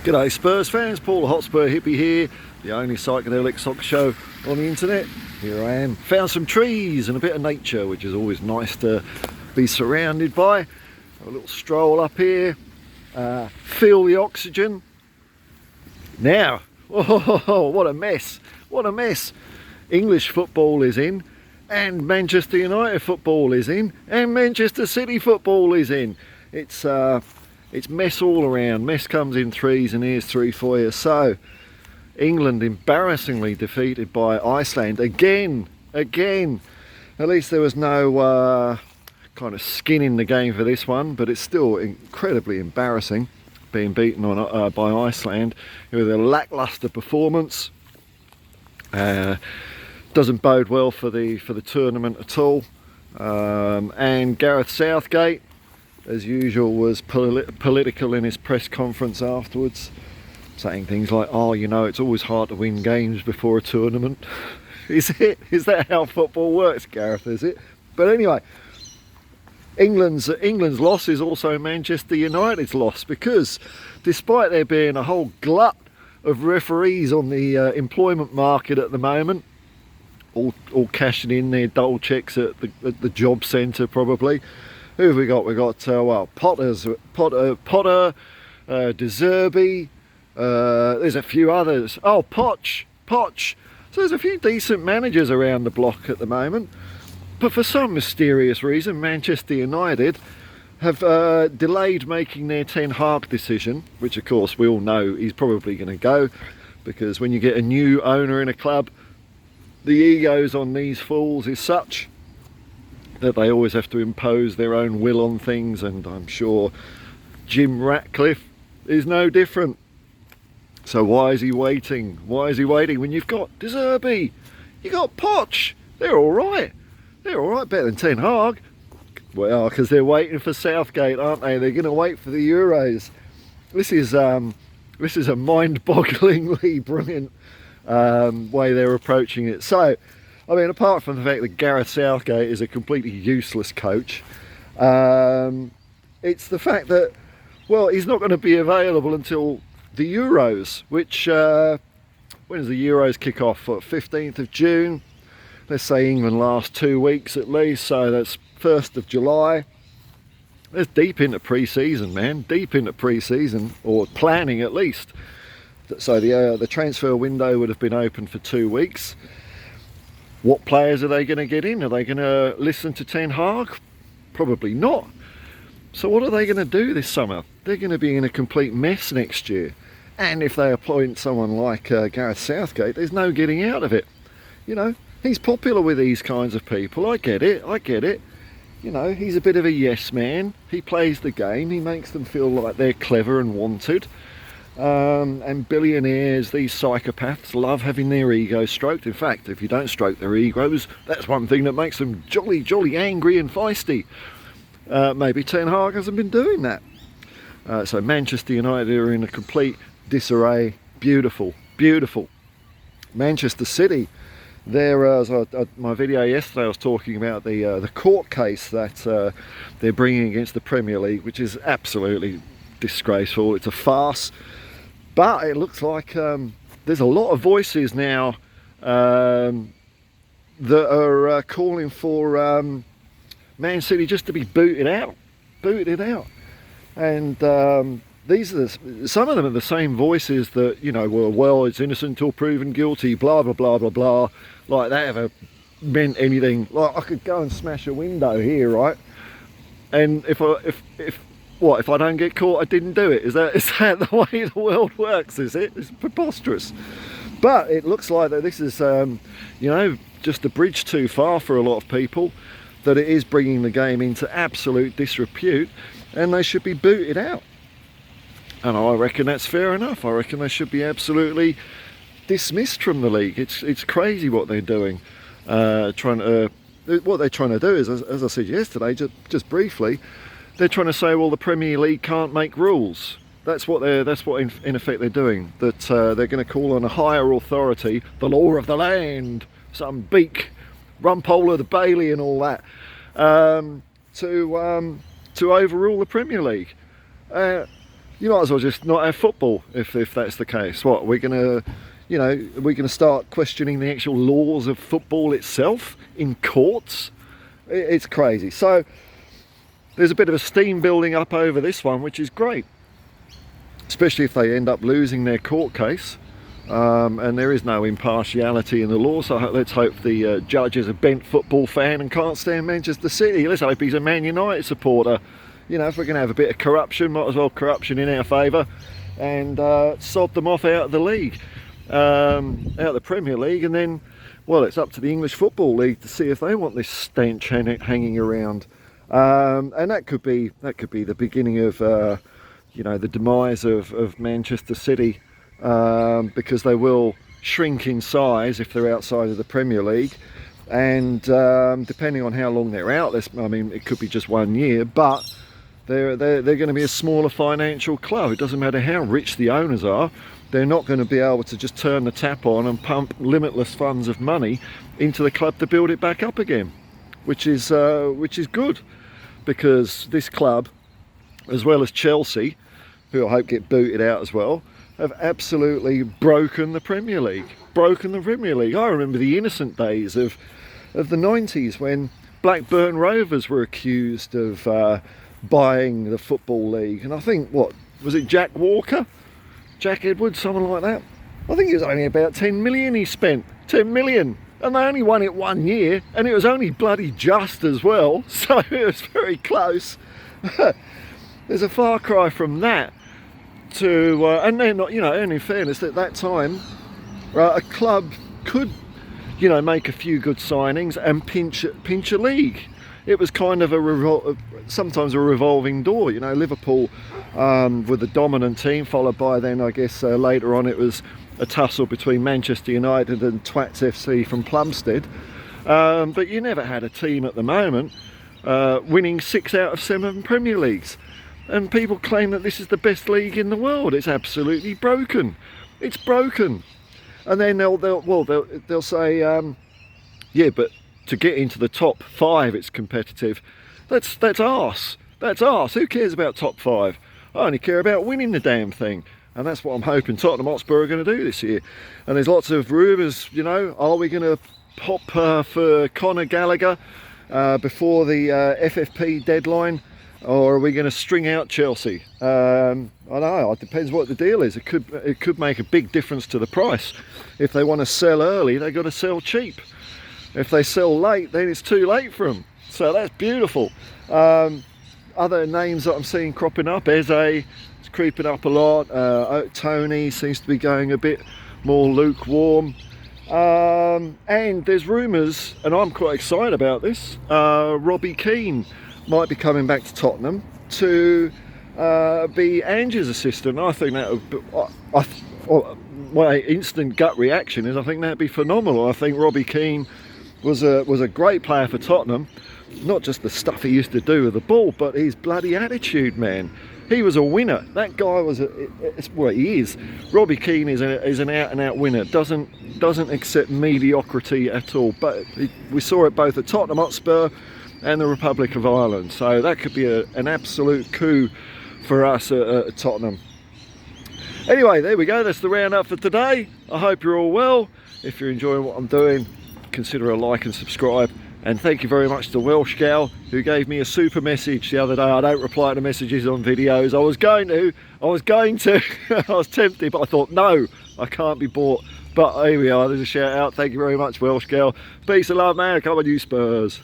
G'day Spurs fans, Paul the Hotspur hippie here, the only psychedelic soccer show on the internet. Here I am, found some trees and a bit of nature, which is always nice to be surrounded by. Have a little stroll up here, feel the oxygen. Now, oh, what a mess, what a mess. English football is in, and Manchester United football is in, and Manchester City football is in. It's mess all around. Mess comes in threes, and here's three for you. So, England embarrassingly defeated by Iceland again. At least there was no kind of skin in the game for this one, but it's still incredibly embarrassing being beaten by Iceland with a lacklustre performance. Doesn't bode well for the tournament at all. And Gareth Southgate, as usual, was political in his press conference afterwards, saying things like, oh, you know, it's always hard to win games before a tournament. Is that how football works, Gareth, is it? But anyway, England's loss is also Manchester United's loss, because despite there being a whole glut of referees on the employment market at the moment, all cashing in their dole checks at the job centre probably. Who have we got? We've got Potter, De Zerbi, there's a few others. Oh, Poch. So there's a few decent managers around the block at the moment. But for some mysterious reason, Manchester United have delayed making their Ten Hag decision, which of course we all know he's probably going to go, because when you get a new owner in a club, the egos on these fools is such that they always have to impose their own will on things, and I'm sure Jim Ratcliffe is no different. So why is he waiting? Why is he waiting when you've got De Zerbi, you've got Poch? They're all right. They're all right, better than Ten Hag. Well, because they're waiting for Southgate, aren't they? They're going to wait for the Euros. This is a mind-bogglingly brilliant way they're approaching it. So, I mean, apart from the fact that Gareth Southgate is a completely useless coach, it's the fact that, well, he's not going to be available until the Euros, which, when does the Euros kick off? 15th of June. Let's say England last 2 weeks at least, so that's 1st of July. That's deep into pre-season, man, deep into pre-season, or planning at least. So the transfer window would have been open for 2 weeks. What players are they going to get in? Are they going to listen to Ten Hag? Probably not. So what are they going to do this summer? They're going to be in a complete mess next year. And if they appoint someone like Gareth Southgate, there's no getting out of it. You know, he's popular with these kinds of people. I get it. You know, he's a bit of a yes man. He plays the game. He makes them feel like they're clever and wanted. And billionaires, these psychopaths, love having their egos stroked. In fact, if you don't stroke their egos, that's one thing that makes them jolly angry and feisty. Maybe Ten Hag hasn't been doing that. So Manchester United are in a complete disarray. Beautiful. Manchester City, my video yesterday I was talking about the court case that they're bringing against the Premier League, which is absolutely disgraceful. It's a farce. But it looks like there's a lot of voices now that are calling for Man City just to be booted out. And these are some of them are the same voices that, you know, well, it's innocent till proven guilty, blah blah blah blah blah. Like they ever meant anything. Like I could go and smash a window here, right? And if I don't get caught, I didn't do it. Is that the way the world works, is it? It's preposterous. But it looks like that this is, you know, just a bridge too far for a lot of people, that it is bringing the game into absolute disrepute, and they should be booted out. And I reckon that's fair enough. I reckon they should be absolutely dismissed from the league. It's crazy what they're doing. What they're trying to do is, as I said yesterday, just briefly, they're trying to say, well, the Premier League can't make rules. That's what in effect they're doing. That they're going to call on a higher authority, the law of the land, some beak, Rumpola the Bailey, and all that, to overrule the Premier League. you might as well just not have football if that's the case. What, we're going to, you know, are we going to start questioning the actual laws of football itself in courts? It's crazy. So there's a bit of a steam building up over this one, which is great, especially if they end up losing their court case. And there is no impartiality in the law, so let's hope the judge is a bent football fan and can't stand Manchester City. Let's hope he's a Man United supporter. You know, if we're going to have a bit of corruption, might as well corruption in our favour and sod them off out of the league, out of the Premier League, and then, well, it's up to the English Football League to see if they want this stench hanging around, and that could be the beginning of you know, the demise of Manchester City, because they will shrink in size if they're outside of the Premier League, and depending on how long they're out, I mean, it could be just 1 year, but they're going to be a smaller financial club. It doesn't matter how rich the owners are, they're not going to be able to just turn the tap on and pump limitless funds of money into the club to build it back up again, which is good, because this club, as well as Chelsea, who I hope get booted out as well, have absolutely broken the Premier League. I remember the innocent days of the 90s when Blackburn Rovers were accused of buying the Football League, and I think, what was it, Jack Edwards, someone like that? I think it was only about 10 million he spent, 10 million, and they only won it 1 year, and it was only bloody just as well, so it was very close. There's a far cry from that to, and they're not, you know, and in fairness, at that time, a club could, you know, make a few good signings and pinch a league. It was kind of sometimes a revolving door, you know. Liverpool with the dominant team, followed by then, I guess, later on it was a tussle between Manchester United and Twats FC from Plumstead. But you never had a team at the moment winning 6 out of 7 Premier Leagues. And people claim that this is the best league in the world. It's absolutely broken. It's broken. And then they'll say, yeah, but to get into the top 5, it's competitive. That's arse. That's arse. Who cares about top 5? I only care about winning the damn thing. And that's what I'm hoping Tottenham Hotspur are going to do this year. And there's lots of rumours, you know, are we going to pop for Conor Gallagher before the FFP deadline? Or are we going to string out Chelsea? I don't know, it depends what the deal is. It could make a big difference to the price. If they want to sell early, they've got to sell cheap. If they sell late, then it's too late for them. So that's beautiful. Other names that I'm seeing cropping up, Eze is creeping up a lot. Tony seems to be going a bit more lukewarm. And there's rumours, and I'm quite excited about this, Robbie Keane might be coming back to Tottenham to be Ange's assistant. I think that would, my instant gut reaction is I think that'd be phenomenal. I think Robbie Keane was a great player for Tottenham, not just the stuff he used to do with the ball, but his bloody attitude, man. He was a winner. That guy was well, he is. Robbie Keane is an out-and-out winner. Doesn't accept mediocrity at all. But we saw it both at Tottenham Hotspur and the Republic of Ireland. So that could be an absolute coup for us at Tottenham. Anyway, there we go. That's the roundup for today. I hope you're all well. If you're enjoying what I'm doing, consider a like and subscribe. And thank you very much to Welsh Gal, who gave me a super message the other day. I don't reply to messages on videos. I was going to. I was tempted, but I thought, no, I can't be bought. But here we are. There's a shout out. Thank you very much, Welsh Gal. Peace and love, man. Come on, you Spurs.